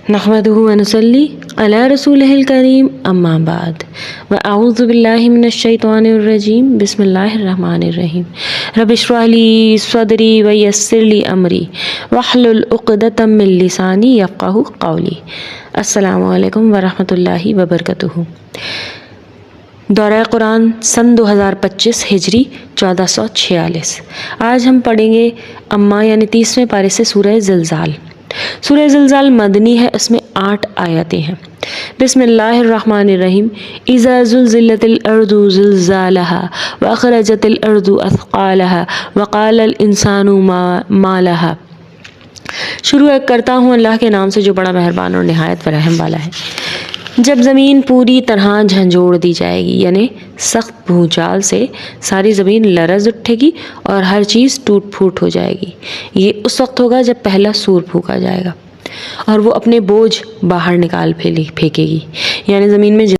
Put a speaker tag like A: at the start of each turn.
A: نحمدہ و نصلی علی رسولہ الکریم اما بعد واعوذ باللہ من الشیطان الرجیم بسم اللہ الرحمن الرحیم رب اشرح لی صدری ویسر لی امری واحلل عقدۃ من لسانی یفقہوا قولی۔ السلام علیکم ورحمۃ اللہ وبرکاتہ۔ دورہ قرآن سن 2025 ہجری 1446۔ آج ہم پڑھیں گے اما یعنی 30ویں پارے سے سورہ زلزال۔ سورہ زلزال مدنی ہے، اس میں 8 آیتیں ہیں۔ بسم اللہ الرحمن الرحیم۔ اذا زلزلت الارض زلزالها واخرجت الارض اثقالها وقال الانسان ما لها۔ شروع کرتا ہوں اللہ کے نام سے جو بڑا مہربان اور نہایت رحم والا ہے۔ جب زمین پوری طرح جھنجھوڑ دی جائے گی، یعنی سخت بھونچال سے ساری زمین لرز اٹھے گی اور ہر چیز ٹوٹ پھوٹ ہو جائے گی۔ یہ اس وقت ہوگا جب پہلا سور پھونکا جائے گا اور وہ اپنے بوجھ باہر نکال پھینکے گی، یعنی زمین میں